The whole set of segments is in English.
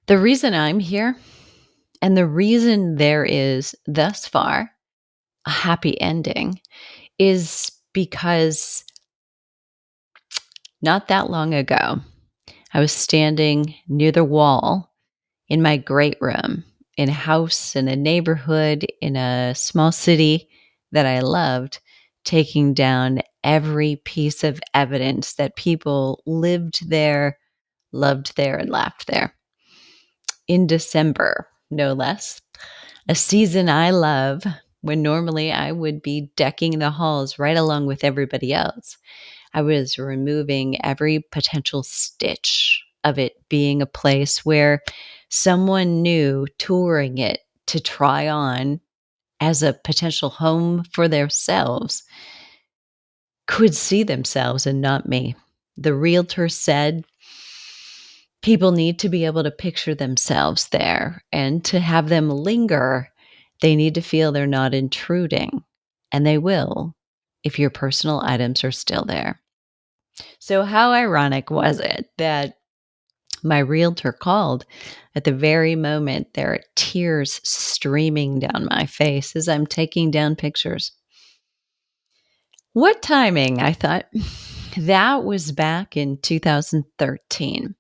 The reason I'm here and the reason there is thus far a happy ending is because not that long ago, I was standing near the wall in my great room in a house in a neighborhood in a small city that I loved, taking down every piece of evidence that people lived there, loved there, and laughed there. In December, no less, a season I love when normally I would be decking the halls right along with everybody else. I was removing every potential stitch of it being a place where someone new touring it to try on as a potential home for themselves could see themselves and not me. The realtor said people need to be able to picture themselves there, and to have them linger, they need to feel they're not intruding, and they will if your personal items are still there. So, how ironic was it that my realtor called at the very moment there are tears streaming down my face as I'm taking down pictures? What timing, I thought. That was back in 2013.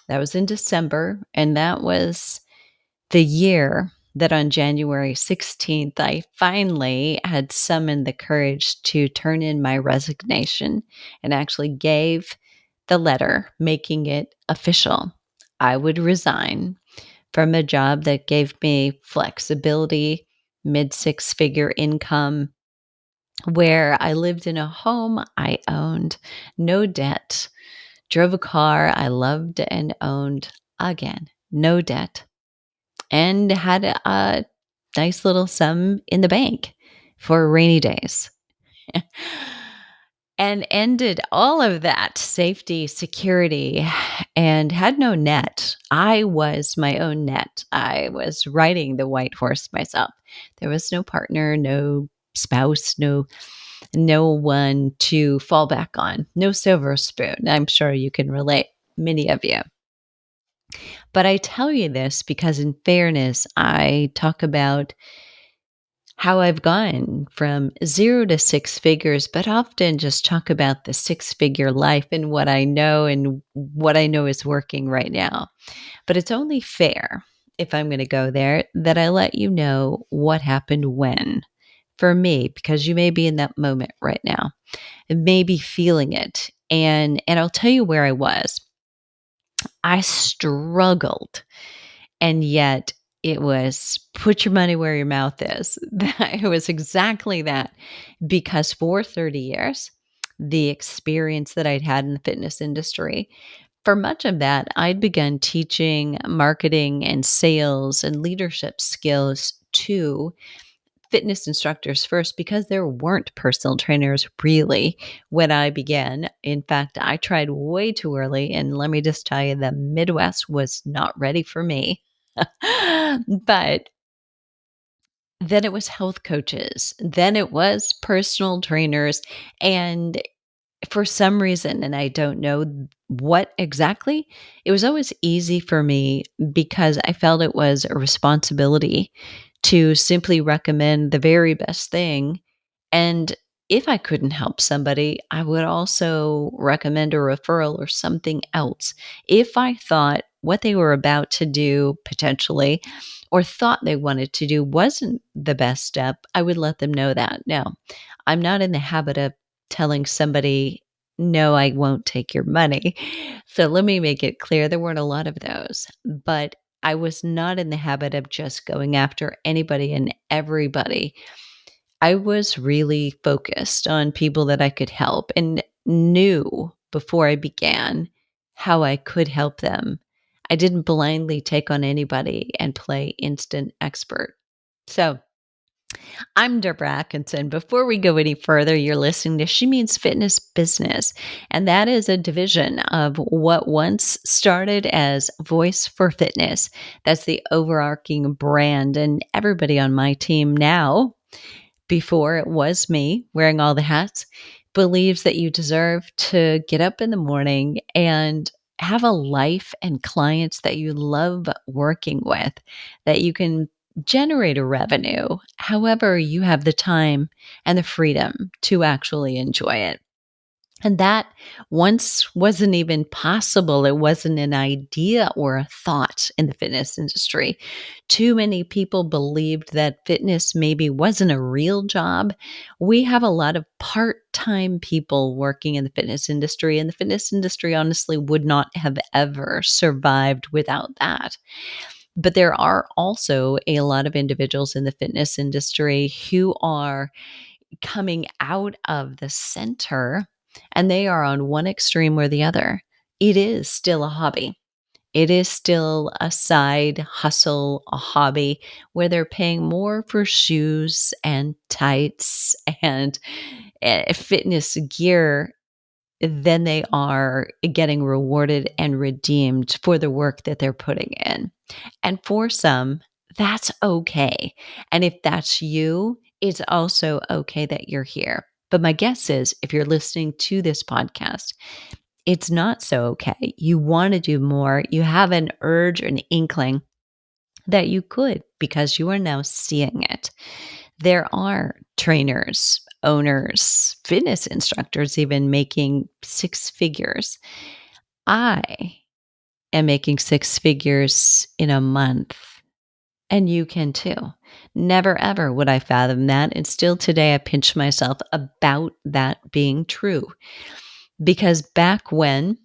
That was in December, and that was the year that on January 16th, I finally had summoned the courage to turn in my resignation and actually gave the letter making it official. I would resign from a job that gave me flexibility, mid six figure income, where I lived in a home I owned, no debt, drove a car I loved and owned, again, no debt, and had a nice little sum in the bank for rainy days. And ended all of that safety, security, and had no net. I was my own net. I was riding the white horse myself. There was no partner, no spouse, no one to fall back on, no silver spoon. I'm sure you can relate, many of you. But I tell you this because, in fairness, I talk about how I've gone from 0 to 6 figures, but often just talk about the six-figure life and what I know is working right now. But it's only fair, if I'm going to go there, that I let you know what happened when for me, because you may be in that moment right now and may be feeling it. And I'll tell you where I was. I struggled, and yet it was put your money where your mouth is. It was exactly that, because for 30 years, the experience that I'd had in the fitness industry, for much of that, I'd begun teaching marketing and sales and leadership skills to fitness instructors first, because there weren't personal trainers really when I began. In fact, I tried way too early. And let me just tell you, the Midwest was not ready for me. But then it was health coaches, then it was personal trainers. And for some reason, and I don't know what exactly, it was always easy for me because I felt it was a responsibility to simply recommend the very best thing. And if I couldn't help somebody, I would also recommend a referral or something else. If I thought what they were about to do potentially or thought they wanted to do wasn't the best step, I would let them know that. Now, I'm not in the habit of telling somebody, no, I won't take your money. So let me make it clear there weren't a lot of those, but I was not in the habit of just going after anybody and everybody. I was really focused on people that I could help and knew before I began how I could help them. I didn't blindly take on anybody and play instant expert. So, I'm Deborah Atkinson. Before we go any further, you're listening to She Means Fitness Business, and that is a division of what once started as Voice for Fitness. That's the overarching brand, and everybody on my team now, before it was me wearing all the hats, believes that you deserve to get up in the morning and have a life and clients that you love working with, that you can generate a revenue. However, you have the time and the freedom to actually enjoy it. And that once wasn't even possible. It wasn't an idea or a thought in the fitness industry. Too many people believed that fitness maybe wasn't a real job. We have a lot of part time people working in the fitness industry, and the fitness industry honestly would not have ever survived without that. But there are also a lot of individuals in the fitness industry who are coming out of the center, and they are on one extreme or the other. It is still a hobby. It is still a side hustle, a hobby where they're paying more for shoes and tights and fitness gear than they are getting rewarded and redeemed for the work that they're putting in. And for some, that's okay. And if that's you, it's also okay that you're here. But my guess is if you're listening to this podcast, it's not so okay. You want to do more. You have an urge, an inkling that you could because you are now seeing it. There are trainers, owners, fitness instructors, even making six figures. I am making six figures in a month, and you can too. Never ever would I fathom that. And still today, I pinch myself about that being true. Because back when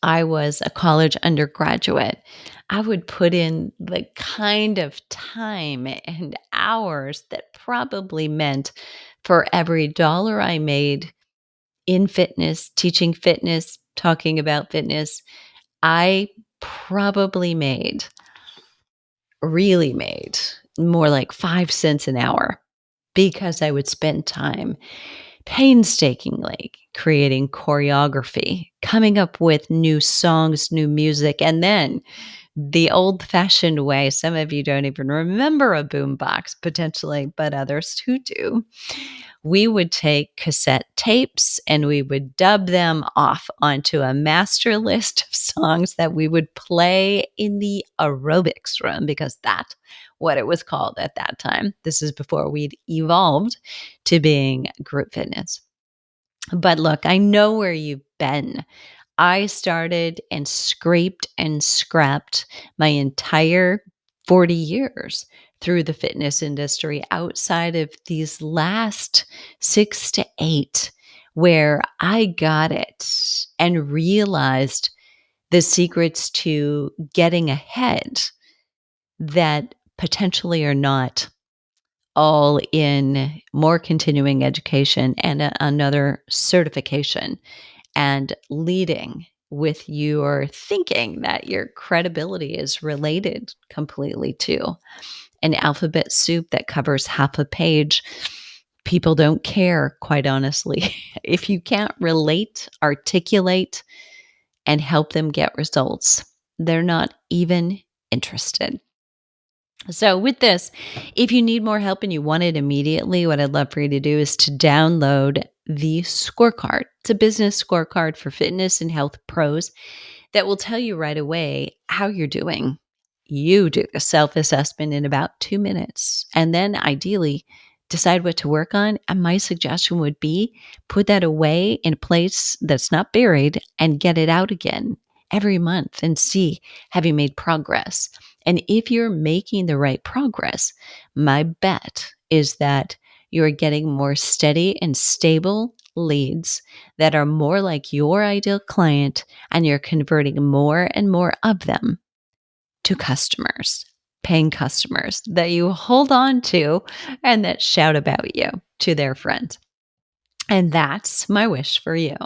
I was a college undergraduate, I would put in the kind of time and hours that probably meant for every dollar I made in fitness, teaching fitness, talking about fitness, I probably really made more like 5 cents an hour because I would spend time painstakingly creating choreography, coming up with new songs, new music, and then the old fashioned way. Some of you don't even remember a boombox potentially, but others who do. We would take cassette tapes and we would dub them off onto a master list of songs that we would play in the aerobics room because that's what it was called at that time. This is before we'd evolved to being group fitness. But look, I know where you've been. I started and scraped and scrapped my entire 40 years through the fitness industry outside of these last 6 to 8, where I got it and realized the secrets to getting ahead that potentially are not all in more continuing education and another certification and leading with your thinking that your credibility is related completely to an alphabet soup that covers half a page. People don't care, quite honestly. If you can't relate, articulate, and help them get results, they're not even interested. So, with this, if you need more help and you want it immediately, what I'd love for you to do is to download the scorecard. It's a business scorecard for fitness and health pros that will tell you right away how you're doing. You do the self assessment in about 2 minutes, and then ideally decide what to work on. And my suggestion would be put that away in a place that's not buried and get it out again every month and see, have you made progress? And if you're making the right progress, my bet is that you're getting more steady and stable leads that are more like your ideal client, and you're converting more and more of them to customers, paying customers that you hold on to and that shout about you to their friends. And that's my wish for you.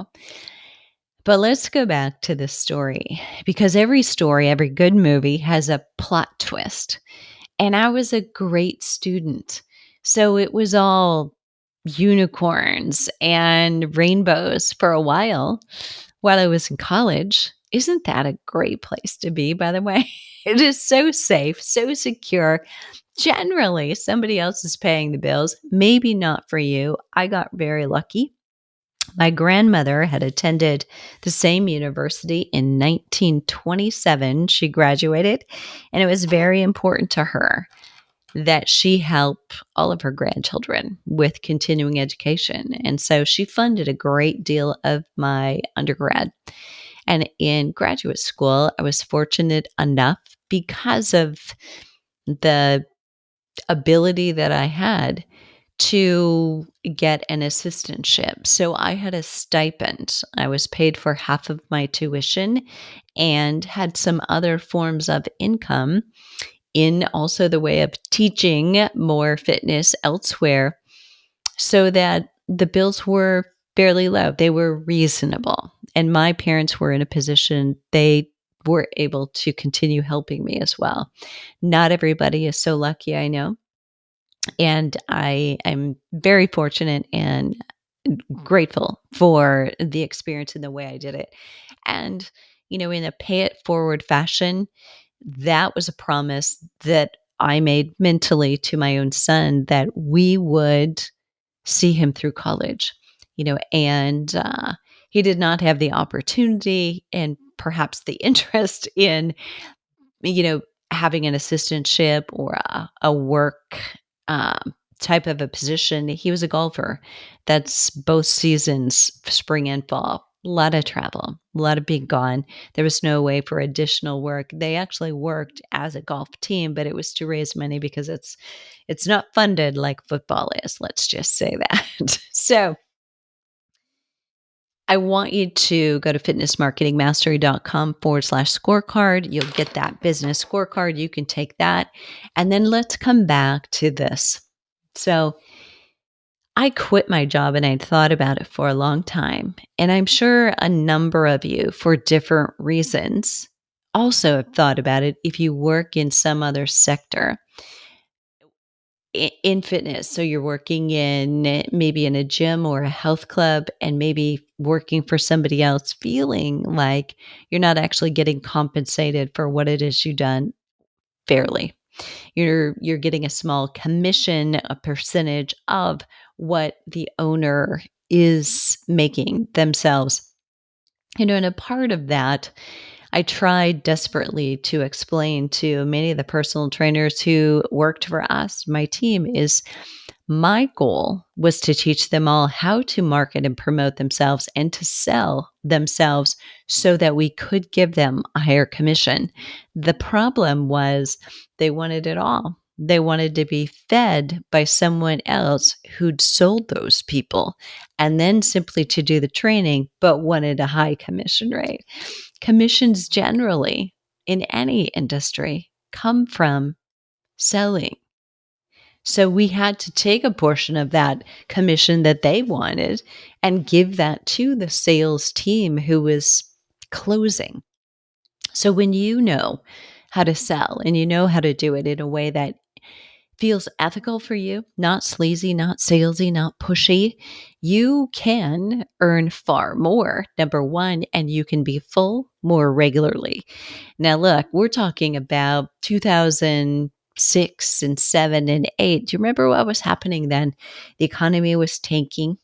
But let's go back to this story because every story, every good movie has a plot twist. And I was a great student. So it was all unicorns and rainbows for a while I was in college. Isn't that a great place to be, by the way? It is so safe, so secure. Generally, somebody else is paying the bills. Maybe not for you. I got very lucky. My grandmother had attended the same university in 1927. She graduated, and it was very important to her that she help all of her grandchildren with continuing education. And so she funded a great deal of my undergrad. And in graduate school, I was fortunate enough because of the ability that I had to get an assistantship. So I had a stipend. I was paid for half of my tuition and had some other forms of income in also the way of teaching more fitness elsewhere so that the bills were fairly low. They were reasonable. And my parents were in a position they were able to continue helping me as well. Not everybody is so lucky, I know. And I am very fortunate and grateful for the experience and the way I did it. And, in a pay it forward fashion, that was a promise that I made mentally to my own son that we would see him through college, and he did not have the opportunity and perhaps the interest in you know, having an assistantship or a work type of a position. He was a golfer. That's both seasons, spring and fall. A lot of travel, a lot of being gone. There was no way for additional work. They actually worked as a golf team, but it was to raise money because it's not funded like football is. Let's just say that. So I want you to go to fitnessmarketingmastery.com/scorecard. You'll get that business scorecard. You can take that. And then let's come back to this. So I quit my job and I'd thought about it for a long time. And I'm sure a number of you, for different reasons, also have thought about it if you work in some other sector in fitness. So you're working in maybe in a gym or a health club and maybe working for somebody else, feeling like you're not actually getting compensated for what it is you've done fairly. You're getting a small commission, a percentage of what the owner is making themselves. And a part of that I tried desperately to explain to many of the personal trainers who worked for us, my team, is my goal was to teach them all how to market and promote themselves and to sell themselves so that we could give them a higher commission. The problem was they wanted it all. They wanted to be fed by someone else who'd sold those people and then simply to do the training, but wanted a high commission rate. Commissions generally in any industry come from selling. So we had to take a portion of that commission that they wanted and give that to the sales team who was closing. So when you know how to sell and you know how to do it in a way that feels ethical for you, not sleazy, not salesy, not pushy, you can earn far more, number one, and you can be full more regularly. Now, look, we're talking about 2006 and 7 and 8. Do you remember what was happening then? The economy was tanking.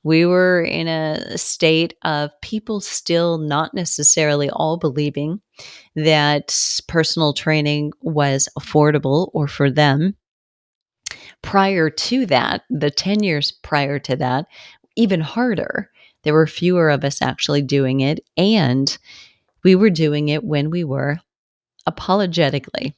We were in a state of people still not necessarily all believing that personal training was affordable or for them. Prior to that, the 10 years prior to that, even harder. There were fewer of us actually doing it, and we were doing it when we were apologetically.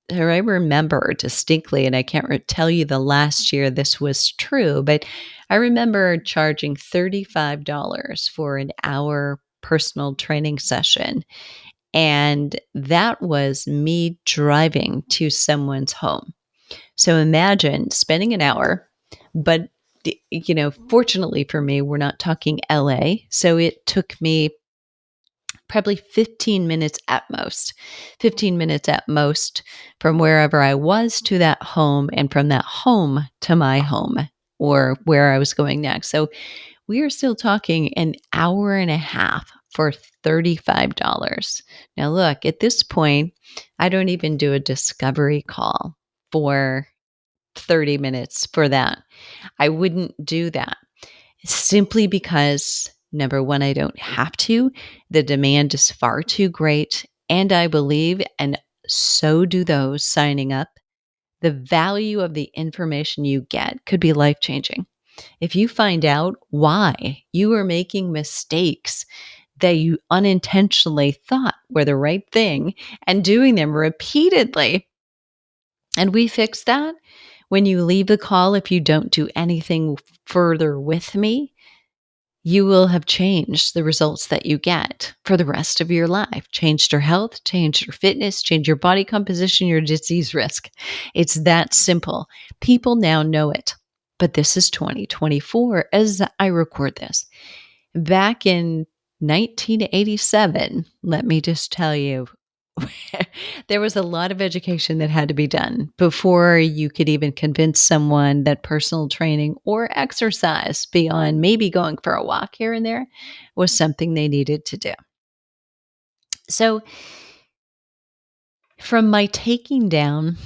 I remember distinctly, and I can't tell you the last year this was true, but I remember charging $35 for an hour personal training session. And that was me driving to someone's home. So imagine spending an hour, but fortunately for me, we're not talking LA. So it took me probably 15 minutes at most, 15 minutes at most from wherever I was to that home and from that home to my home or where I was going next. So we are still talking an hour and a half for $35. Now, look, at this point, I don't even do a discovery call for 30 minutes for that. I wouldn't do that. simply because number one, I don't have to. The demand is far too great. And I believe, and so do those signing up, the value of the information you get could be life changing. If you find out why you are making mistakes that you unintentionally thought were the right thing and doing them repeatedly, and we fix that when you leave the call, if you don't do anything further with me, you will have changed the results that you get for the rest of your life. Changed your health, changed your fitness, changed your body composition, your disease risk. It's that simple. People now know it. But this is 2024 as I record this. Back in 1987, let me just tell you, there was a lot of education that had to be done before you could even convince someone that personal training or exercise beyond maybe going for a walk here and there was something they needed to do. So, from my taking down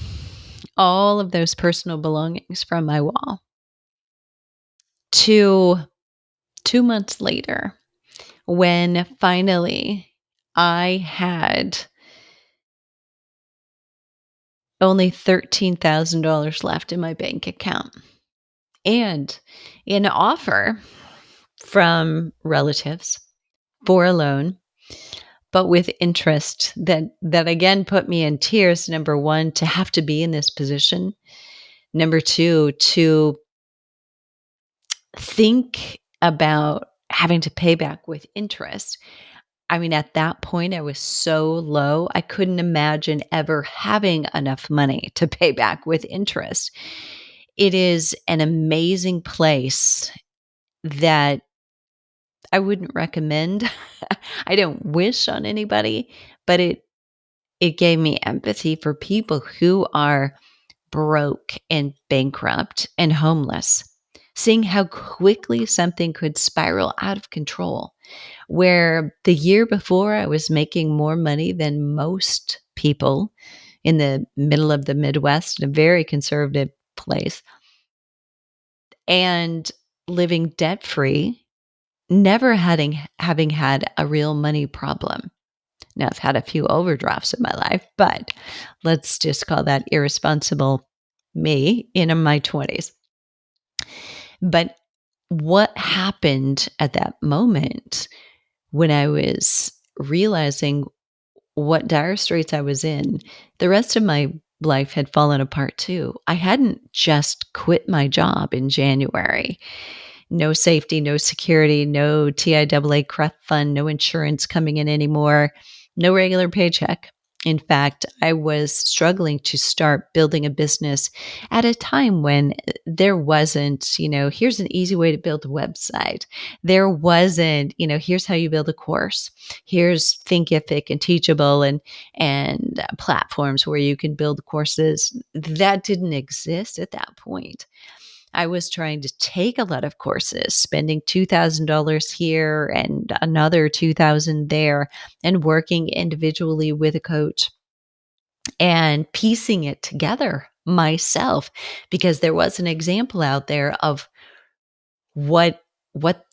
all of those personal belongings from my wall to 2 months later, when finally I had only $13,000 left in my bank account and an offer from relatives for a loan, but with interest that again put me in tears. Number one, to have to be in this position. Number two, to think about having to pay back with interest. I mean, at that point, I was so low, I couldn't imagine ever having enough money to pay back with interest. It is an amazing place that I wouldn't recommend. I don't wish on anybody, but it gave me empathy for people who are broke and bankrupt and homeless, seeing how quickly something could spiral out of control. Where the year before I was making more money than most people in the middle of the Midwest, in a very conservative place, and living debt free, never having had a real money problem. Now, I've had a few overdrafts in my life, but let's just call that irresponsible me in my 20s. But what happened at that moment when I was realizing what dire straits I was in, the rest of my life had fallen apart too. I hadn't just quit my job in January. No safety, no security, no TIAA CREF fund, no insurance coming in anymore, no regular paycheck. In fact, I was struggling to start building a business at a time when there wasn't, here's an easy way to build a website. There wasn't, here's how you build a course. Here's Thinkific and Teachable and platforms where you can build courses. That didn't exist at that point. I was trying to take a lot of courses, spending $2,000 here and another $2,000 there, and working individually with a coach and piecing it together myself, because there was an example out there of what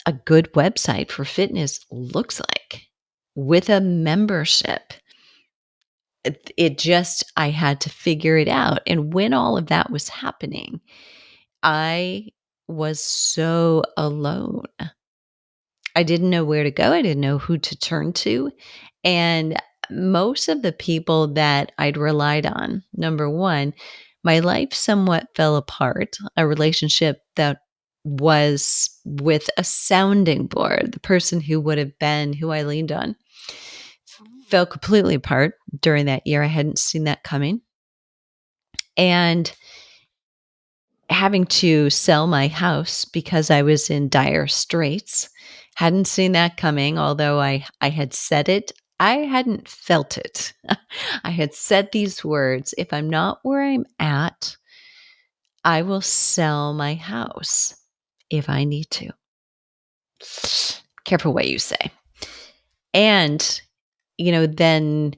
a good website for fitness looks like with a membership. I had to figure it out. And when all of that was happening, I was so alone. I didn't know where to go. I didn't know who to turn to. And most of the people that I'd relied on, number one, my life somewhat fell apart. A relationship that was with a sounding board, the person who would have been who I leaned on, fell completely apart during that year. I hadn't seen that coming. And having to sell my house because I was in dire straits. Hadn't seen that coming, although I had said it. I hadn't felt it. I had said these words: if I'm not where I'm at, I will sell my house if I need to. Careful what you say. And, then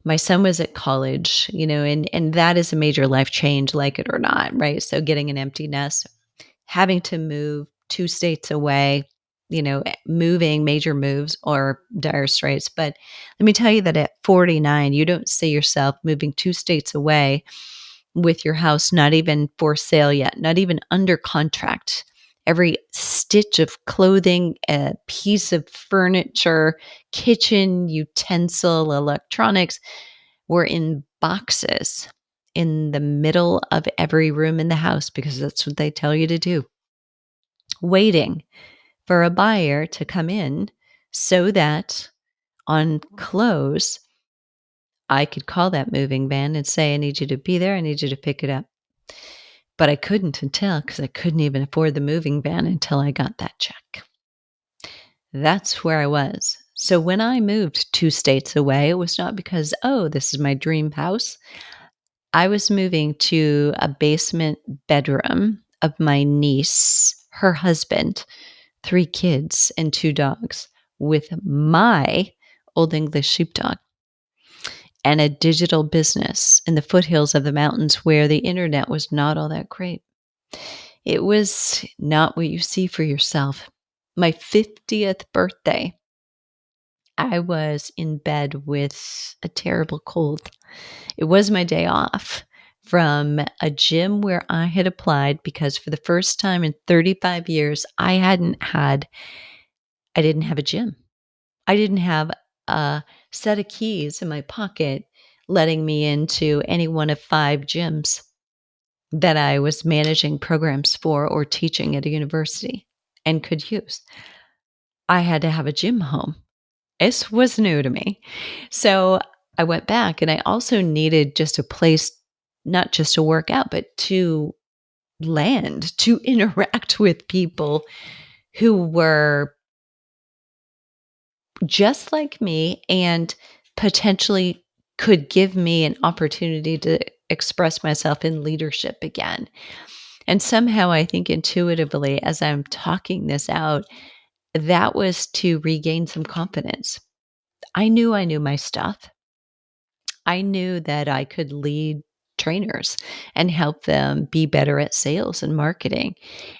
my son was at college, and that is a major life change, like it or not, right? So getting an empty nest, having to move 2 states away, moving major moves or dire straits. But let me tell you that at 49, you don't see yourself moving 2 states away with your house not even for sale yet, not even under contract. Every stitch of clothing, a piece of furniture, kitchen utensil, electronics were in boxes in the middle of every room in the house because that's what they tell you to do, waiting for a buyer to come in so that on close, I could call that moving van and say, I need you to be there. I need you to pick it up. But I couldn't because I couldn't even afford the moving van until I got that check. That's where I was. So when I moved 2 states away, it was not because, oh, this is my dream house. I was moving to a basement bedroom of my niece, her husband, 3 kids, and 2 dogs with my Old English sheepdog and a digital business in the foothills of the mountains where the internet was not all that great. It was not what you see for yourself. My 50th birthday, I was in bed with a terrible cold. It was my day off from a gym where I had applied because for the first time in 35 years, I didn't have a gym. I didn't have a set of keys in my pocket letting me into any one of 5 gyms that I was managing programs for or teaching at a university and could use. I had to have a gym home. This was new to me. So I went back and I also needed just a place, not just to work out, but to land, to interact with people who were just like me and potentially could give me an opportunity to express myself in leadership again. And somehow I think intuitively, as I'm talking this out, that was to regain some confidence. I knew my stuff. I knew that I could lead trainers and help them be better at sales and marketing.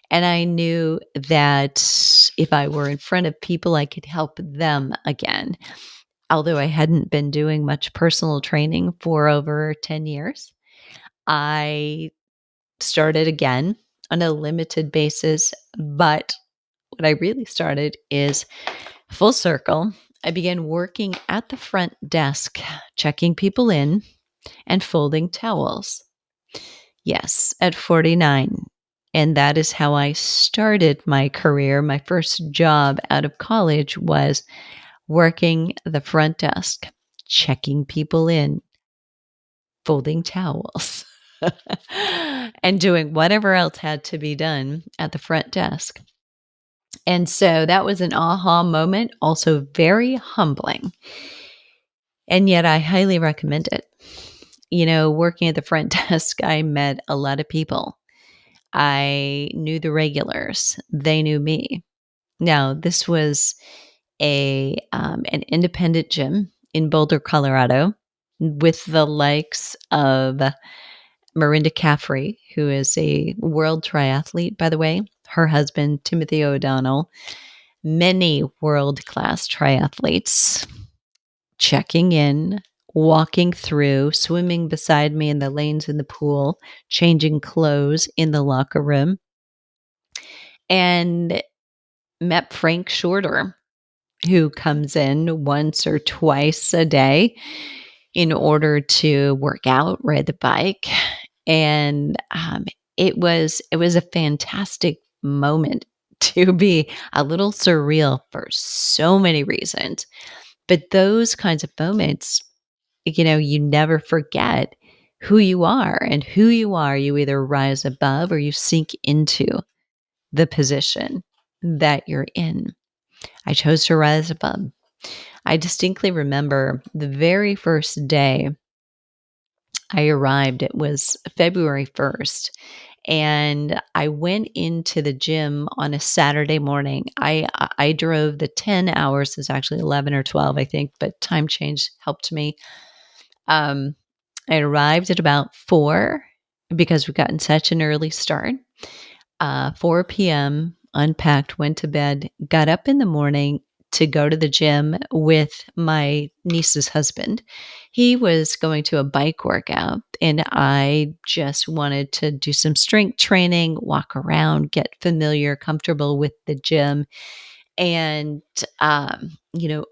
And I knew that if I were in front of people, I could help them again. Although I hadn't been doing much personal training for over 10 years, I started again on a limited basis. But what I really started is full circle. I began working at the front desk, checking people in and folding towels. Yes, at 49. And that is how I started my career. My first job out of college was working the front desk, checking people in, folding towels, and doing whatever else had to be done at the front desk. And so that was an aha moment, also very humbling. And yet I highly recommend it. Working at the front desk, I met a lot of people. I knew the regulars. They knew me. Now, this was an independent gym in Boulder, Colorado, with the likes of Miranda Caffrey, who is a world triathlete, by the way, her husband, Timothy O'Donnell, many world-class triathletes checking in, walking through, swimming beside me in the lanes in the pool, changing clothes in the locker room, and met Frank Shorter, who comes in once or twice a day in order to work out, ride the bike. And it was a fantastic moment to be a little surreal for so many reasons. But those kinds of moments, you never forget who you are, and who you are, you either rise above or you sink into the position that you're in. I chose to rise above. I distinctly remember the very first day I arrived, it was February 1st, and I went into the gym on a Saturday morning. I drove the 10 hours, it's actually 11 or 12, I think, but time change helped me. Um, I arrived at about 4 because we got in such an early start, 4 p.m. unpacked, went to bed, got up in the morning to go to the gym with my niece's husband. He was going to a bike workout, and I just wanted to do some strength training, walk around, get familiar, comfortable with the gym, and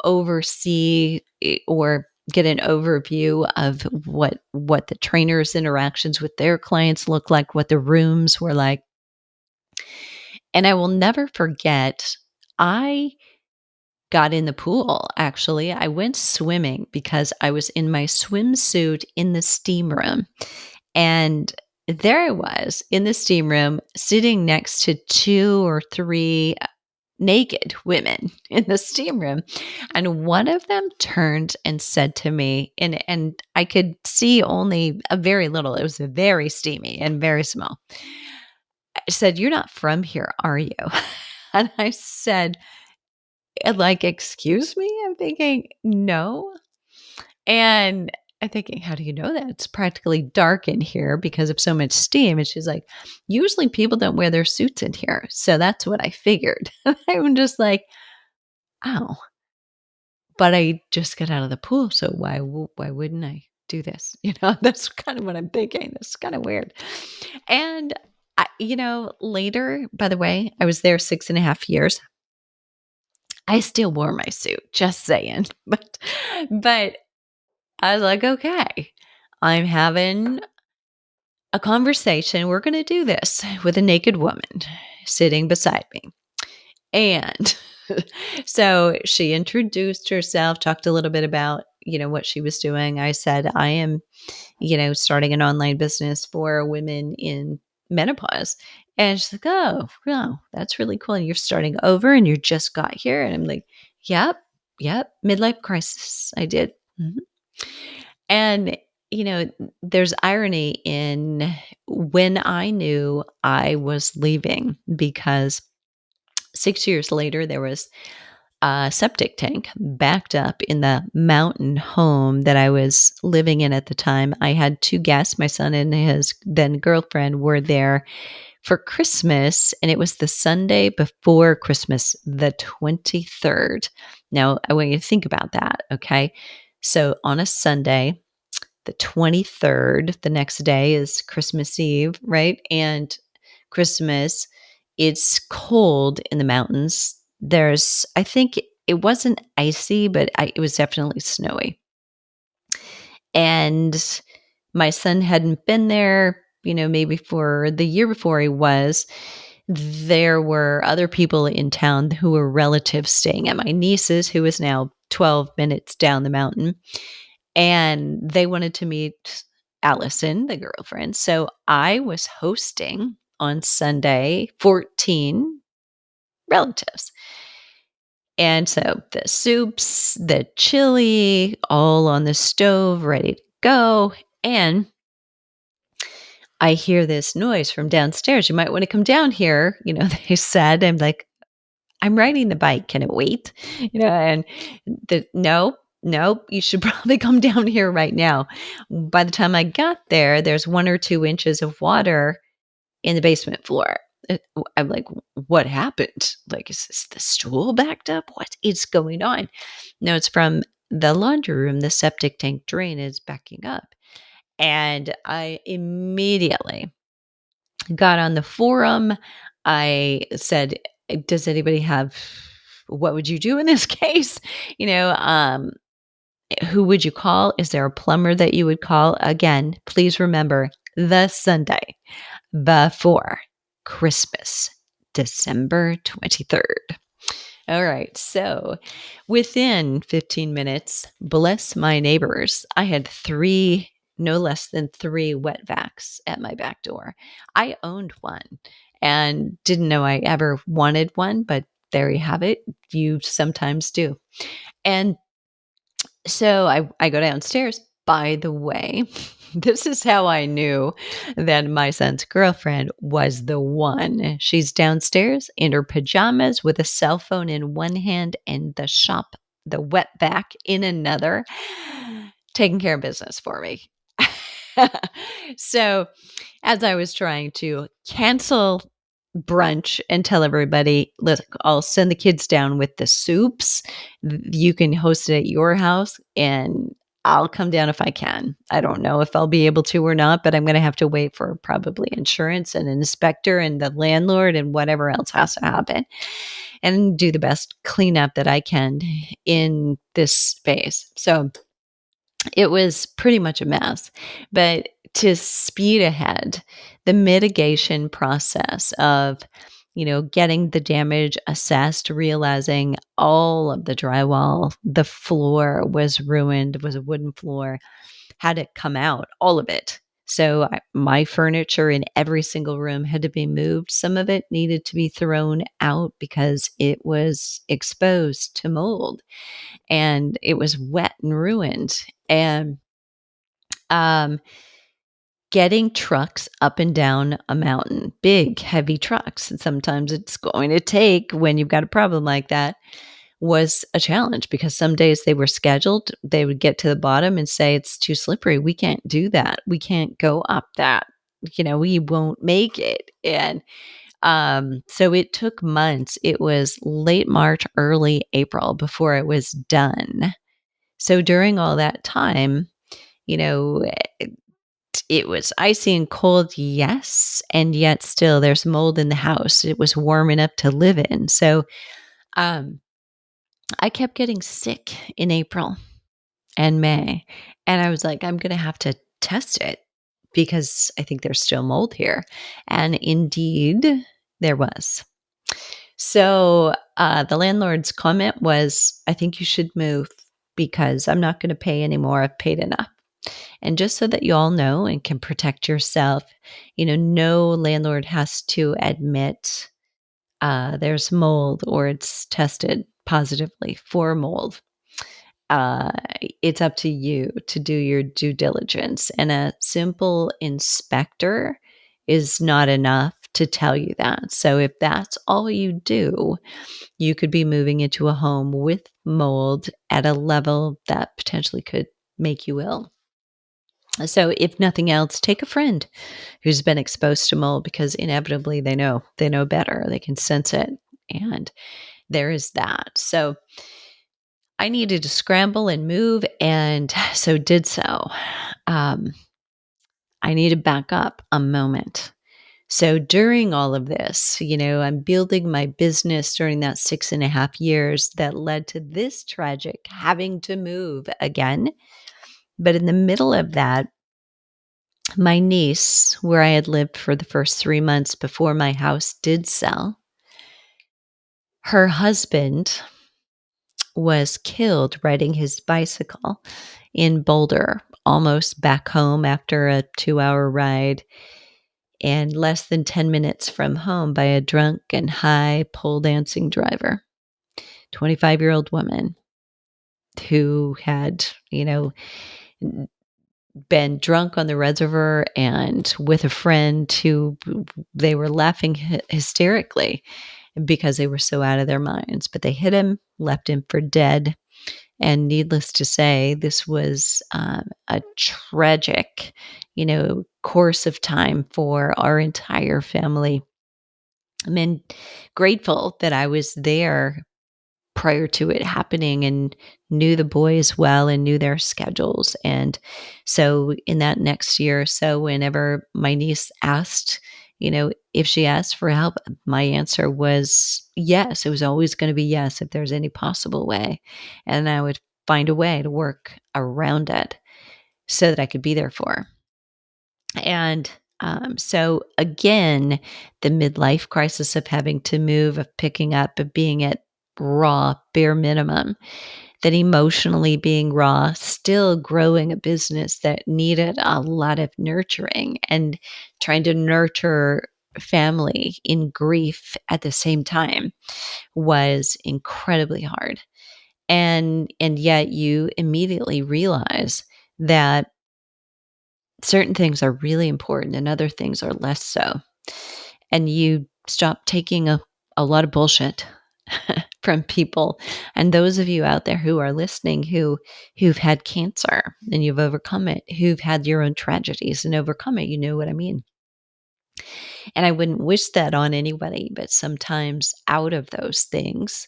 oversee or get an overview of what the trainers' interactions with their clients look like, what the rooms were like. And I will never forget, I got in the pool, actually. I went swimming because I was in my swimsuit in the steam room. And there I was in the steam room sitting next to two or three naked women in the steam room. And one of them turned and said to me, and I could see only a very little, it was very steamy and very small. I said, "You're not from here, are you?" And I said, like, "Excuse me?" I'm thinking, "No." And I'm thinking, "How do you know that? It's practically dark in here because of so much steam." And she's like, "Usually people don't wear their suits in here." So that's what I figured. I'm just like, "Oh, but I just got out of the pool, so why wouldn't I do this?" That's kind of what I'm thinking. It's kind of weird. And later, by the way, I was there 6.5 years. I still wore my suit, just saying. But I was like, "Okay, I'm having a conversation. We're going to do this with a naked woman sitting beside me." And so she introduced herself, talked a little bit about, what she was doing. I said, "I am, starting an online business for women in menopause." And she's like, "Oh, wow, that's really cool. And you're starting over and you just got here." And I'm like, "Yep, yep, midlife crisis. I did." Mhm. And, there's irony in when I knew I was leaving, because 6 years later, there was a septic tank backed up in the mountain home that I was living in at the time. I had two guests. My son and his then girlfriend were there for Christmas, and it was the Sunday before Christmas, the 23rd. Now, I want you to think about that, okay? So on a Sunday, the 23rd, the next day is Christmas Eve, right? And Christmas, it's cold in the mountains. I think it wasn't icy, but it was definitely snowy. And my son hadn't been there, maybe for the year before he was. There were other people in town who were relatives staying at my niece's, who is now 12 minutes down the mountain. And they wanted to meet Allison, the girlfriend. So I was hosting on Sunday 14 relatives. And so the soups, the chili, all on the stove, ready to go. And I hear this noise from downstairs. "You might want to come down here," they said. I'm like, "I'm riding the bike. Can it wait?" And no, nope, you should probably come down here right now. By the time I got there, there's 1 or 2 inches of water in the basement floor. I'm like, "What happened? Like, is this the stool backed up? What is going on?" No, it's from the laundry room. The septic tank drain is backing up. And I immediately got on the forum. I said, "Does anybody have, what would you do in this case? You know, um, who would you call? Is there a plumber that you would call?" Again, please remember, the Sunday before Christmas, December 23rd. All right. So within 15 minutes, bless my neighbors, I had no less than three wet vacs at my back door. I owned one and didn't know I ever wanted one, but there you have it. You sometimes do. And so I go downstairs. By the way, this is how I knew that my son's girlfriend was the one. She's downstairs in her pajamas with a cell phone in one hand and the wet back in another, taking care of business for me. So as I was trying to cancel brunch and tell everybody, "Look, I'll send the kids down with the soups. You can host it at your house, and I'll come down if I can. I don't know if I'll be able to or not, but I'm gonna have to wait for probably insurance and an inspector and the landlord and whatever else has to happen, and do the best cleanup that I can in this space." So it was pretty much a mess. But to speed ahead, the mitigation process of, getting the damage assessed, realizing all of the drywall, the floor was ruined, was a wooden floor, had to come out, all of it. So my furniture in every single room had to be moved. Some of it needed to be thrown out because it was exposed to mold and it was wet and ruined. And um, getting trucks up and down a mountain, big, heavy trucks, and sometimes it's going to take, when you've got a problem like that, was a challenge because some days they were scheduled. They would get to the bottom and say, "It's too slippery. We can't do that. We can't go up that. We won't make it." And so it took months. It was late March, early April before it was done. So during all that time, you know, it was icy and cold, yes, and yet still there's mold in the house. It was warm enough to live in. So um, I kept getting sick in April and May, and I was like, I'm going to have to test it because I think there's still mold here. And indeed, there was. So the landlord's comment was, "I think you should move because I'm not going to pay anymore. I've paid enough." And just so that you all know and can protect yourself, no landlord has to admit there's mold or it's tested positively for mold. Uh, it's up to you to do your due diligence. And a simple inspector is not enough to tell you that. So if that's all you do, you could be moving into a home with mold at a level that potentially could make you ill. So if nothing else, take a friend who's been exposed to mold because inevitably they know better. They can sense it. And there is that. So I needed to scramble and move and so did so. Um, I need to back up a moment. So during all of this, I'm building my business during that 6.5 years that led to this tragic having to move again. But in the middle of that, my niece, where I had lived for the first 3 months before my house did sell, her husband was killed riding his bicycle in Boulder, almost back home after a 2-hour ride, and less than 10 minutes from home by a drunk and high pole dancing driver, 25-year-old woman who had, been drunk on the reservoir and with a friend who they were laughing hysterically because they were so out of their minds. But they hit him, left him for dead. And needless to say, this was a tragic, course of time for our entire family. I'm grateful that I was there prior to it happening and knew the boys well and knew their schedules. And so in that next year or so, whenever my niece asked, if she asked for help, my answer was yes. It was always going to be yes if there's any possible way. And I would find a way to work around it so that I could be there for her. And so again, the midlife crisis of having to move, of picking up, of being at raw, bare minimum, then emotionally being raw, still growing a business that needed a lot of nurturing and trying to nurture family in grief at the same time was incredibly hard. And yet you immediately realize that certain things are really important and other things are less so. And you stop taking a lot of bullshit from people. And those of you out there who are listening who've had cancer and you've overcome it, who've had your own tragedies and overcome it, you know what I mean. And I wouldn't wish that on anybody, but sometimes out of those things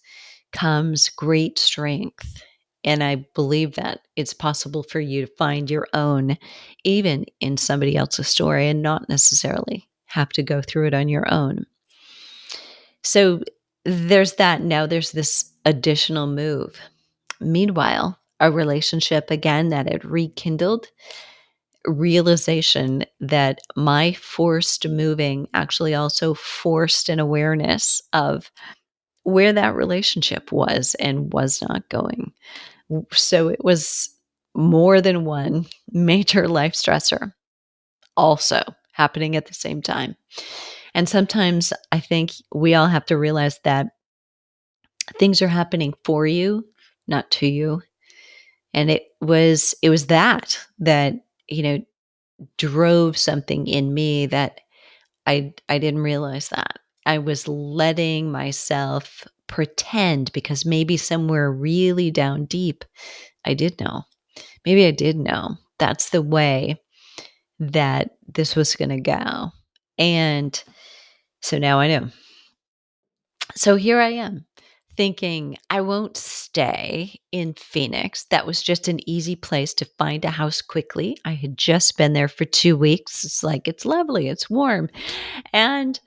comes great strength. And I believe that it's possible for you to find your own, even in somebody else's story, and not necessarily have to go through it on your own. So there's that. Now there's this additional move. Meanwhile, a relationship again that had rekindled, realization that my forced moving actually also forced an awareness of where that relationship was and was not going. So it was more than one major life stressor also happening at the same time. And sometimes I think we all have to realize that things are happening for you, not to you. And it was that, you know, drove something in me that I didn't realize that. I was letting myself pretend because maybe somewhere really down deep, I did know. Maybe I did know. That's the way that this was going to go. And so now I know. So here I am thinking I won't stay in Phoenix. That was just an easy place to find a house quickly. I had just been there for 2 weeks. It's like, it's lovely, it's warm. And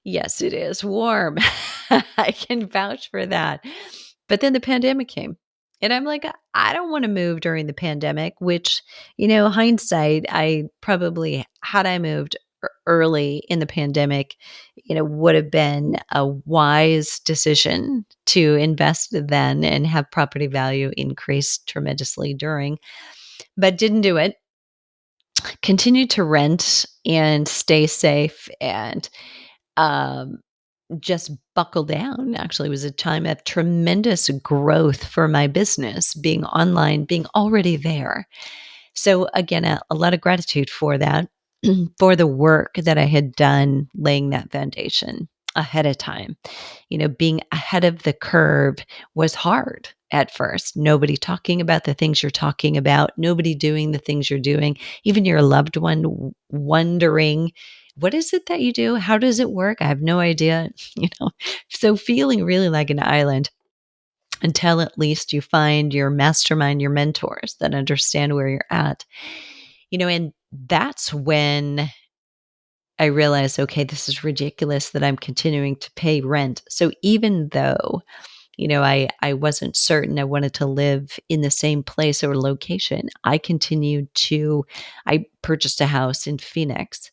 yes, it is warm. I can vouch for that. But then the pandemic came. And I'm like, I don't want to move during the pandemic, which, hindsight, I probably, had I moved early in the pandemic, would have been a wise decision to invest then and have property value increase tremendously during, but didn't do it. Continued to rent and stay safe and um, just buckle down. Actually, it was a time of tremendous growth for my business, being online, being already there. So again, a lot of gratitude for that, for the work that I had done laying that foundation ahead of time. Being ahead of the curve was hard at first. Nobody talking about the things you're talking about, nobody doing the things you're doing, even your loved one wondering, what is it that you do? How does it work? I have no idea, So feeling really like an island until at least you find your mastermind, your mentors that understand where you're at. And that's when I realized, okay, this is ridiculous that I'm continuing to pay rent. So even though, I wasn't certain I wanted to live in the same place or location, I purchased a house in Phoenix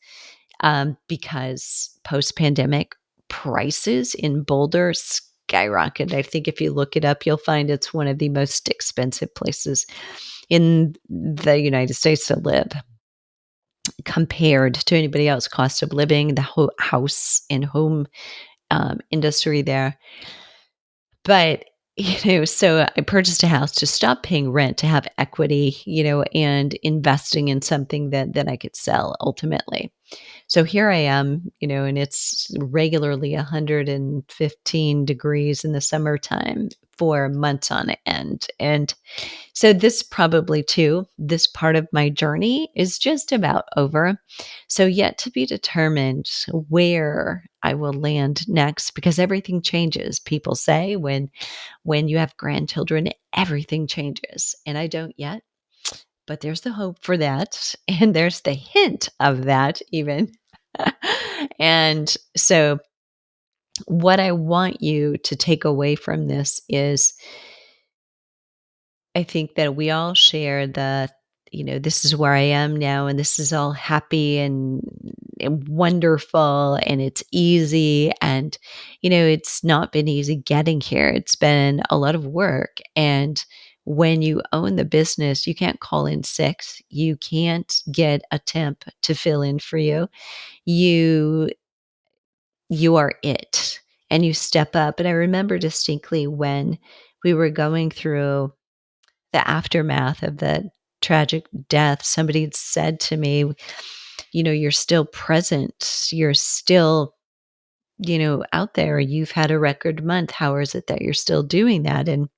because post pandemic prices in Boulder skyrocketed. I think if you look it up, you'll find it's one of the most expensive places in the United States to live compared to anybody else. Cost of living, the whole house and home industry there. But, so I purchased a house to stop paying rent, to have equity, and investing in something that I could sell ultimately. So here I am, and it's regularly 115 degrees in the summertime for months on end. And so this probably too, this part of my journey is just about over. So yet to be determined where I will land next, because everything changes. People say when you have grandchildren, everything changes. And I don't yet, but there's the hope for that. And there's the hint of that even. And so what I want you to take away from this is I think that we all share this is where I am now, and this is all happy and wonderful, and it's easy. And, it's not been easy getting here. It's been a lot of work. And when you own the business, you can't call in sick. You can't get a temp to fill in for you. You, you are it, and you step up. And I remember distinctly when we were going through the aftermath of the tragic death, somebody had said to me, you're still present. You're still, out there. You've had a record month. How is it that you're still doing that? And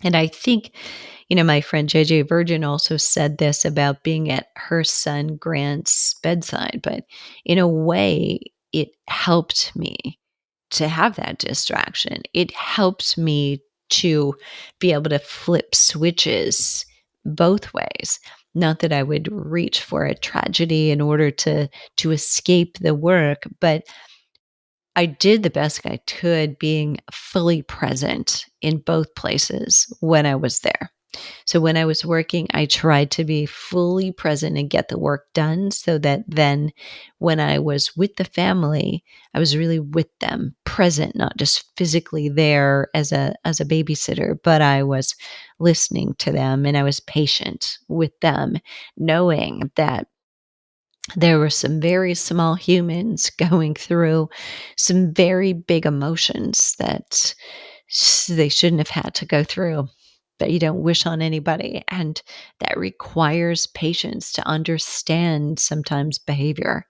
I think, My friend JJ Virgin also said this about being at her son Grant's bedside, but in a way, it helped me to have that distraction. It helped me to be able to flip switches both ways. Not that I would reach for a tragedy in order to escape the work, but I did the best I could being fully present in both places when I was there. So when I was working, I tried to be fully present and get the work done so that then when I was with the family, I was really with them, present, not just physically there as a babysitter, but I was listening to them and I was patient with them, knowing that there were some very small humans going through some very big emotions that they shouldn't have had to go through, that you don't wish on anybody. And that requires patience to understand sometimes behavior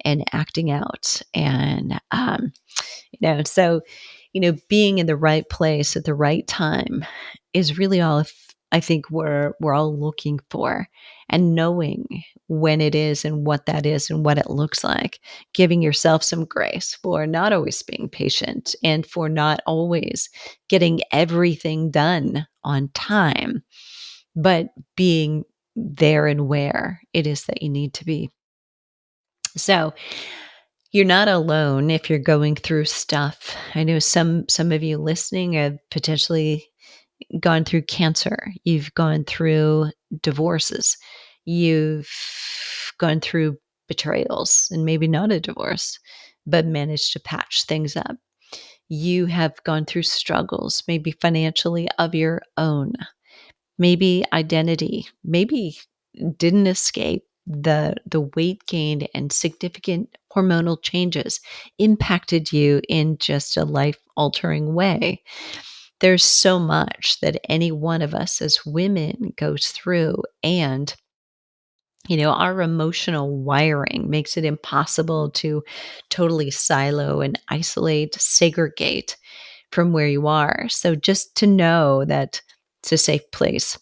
and acting out. And being in the right place at the right time is really all I think we're all looking for, and knowing when it is and what that is and what it looks like, giving yourself some grace for not always being patient and for not always getting everything done on time, but being there and where it is that you need to be. So, you're not alone if you're going through stuff. I know some of you listening have potentially gone through cancer. You've gone through divorces. You've gone through betrayals and maybe not a divorce, but managed to patch things up. You have gone through struggles, maybe financially of your own, maybe identity, maybe didn't escape the weight gain and significant hormonal changes impacted you in just a life altering way. There's so much that any one of us as women goes through, and our emotional wiring makes it impossible to totally silo and isolate, segregate from where you are. So just to know that it's a safe place,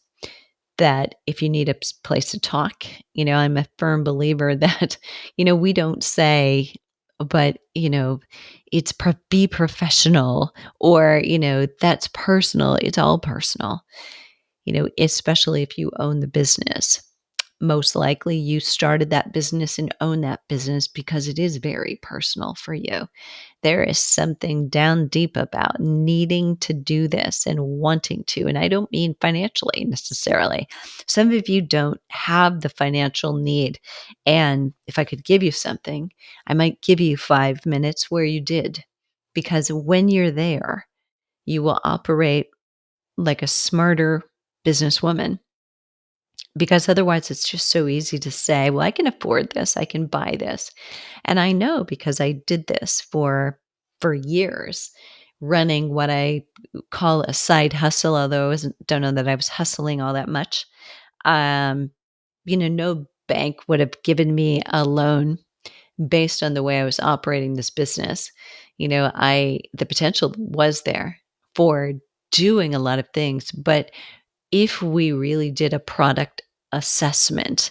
that if you need a place to talk, I'm a firm believer that, we don't say, but, it's be professional, or, that's personal. It's all personal, especially if you own the business. Most likely you started that business and own that business because it is very personal for you. There is something down deep about needing to do this and wanting to. And I don't mean financially necessarily. Some of you don't have the financial need. And if I could give you something, I might give you 5 minutes where you did. Because when you're there, you will operate like a smarter businesswoman, because otherwise it's just so easy to say, well, I can afford this, I can buy this. And I know, because I did this for years, running what I call a side hustle, although don't know that I was hustling all that much. um no bank would have given me a loan based on the way I was operating this business. I the potential was there for doing a lot of things, but if we really did a product assessment,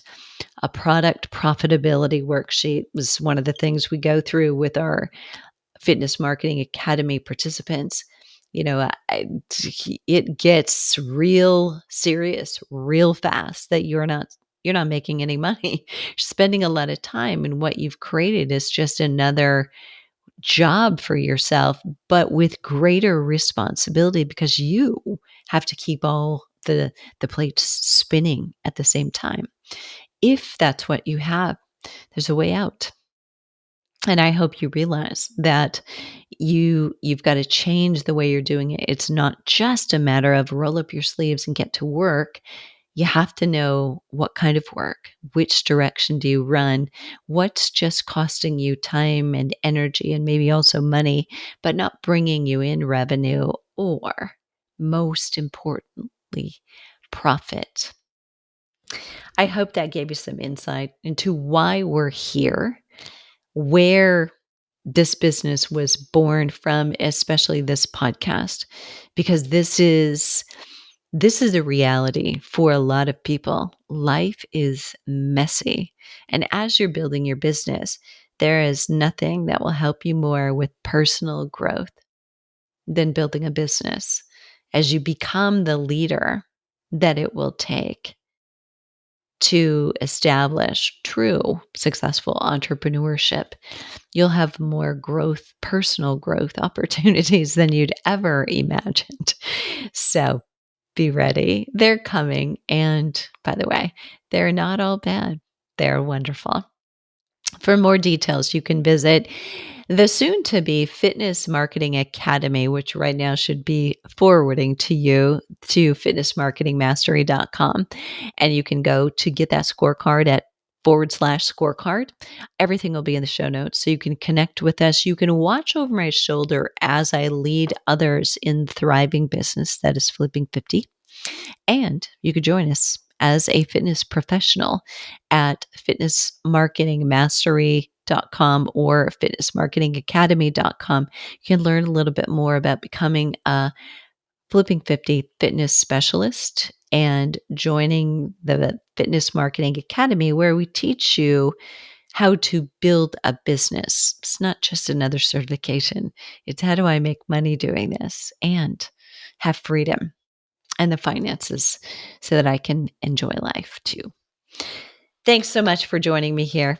a product profitability worksheet was one of the things we go through with our Fitness Marketing Academy participants. It gets real serious real fast, that you're not making any money. You're spending a lot of time, and what you've created is just another job for yourself, but with greater responsibility, because you have to keep all the plates spinning at the same time. If that's what you have, there's a way out. And I hope you realize that you've got to change the way you're doing it. It's not just a matter of roll up your sleeves and get to work. You have to know what kind of work, which direction do you run, what's just costing you time and energy and maybe also money, but not bringing you in revenue, or most importantly, profit. I hope that gave you some insight into why we're here, where this business was born from, especially this podcast, because this is This is a reality for a lot of people. Life is messy. And as you're building your business, there is nothing that will help you more with personal growth than building a business. As you become the leader that it will take to establish true successful entrepreneurship, you'll have more growth, personal growth opportunities than you'd ever imagined. So be ready. They're coming. And by the way, they're not all bad, they're wonderful. For more details, you can visit the soon to be Fitness Marketing Academy, which right now should be forwarding to you to fitnessmarketingmastery.com. And you can go to get that scorecard at /scorecard. Everything will be in the show notes. So you can connect with us. You can watch over my shoulder as I lead others in thriving business that is flipping 50. And you could join us as a fitness professional at fitnessmarketingmastery.com or fitnessmarketingacademy.com. You can learn a little bit more about becoming a Flipping 50 fitness specialist and joining the Fitness Marketing Academy, where we teach you how to build a business. It's not just another certification. It's how do I make money doing this and have freedom and the finances so that I can enjoy life too. Thanks so much for joining me here.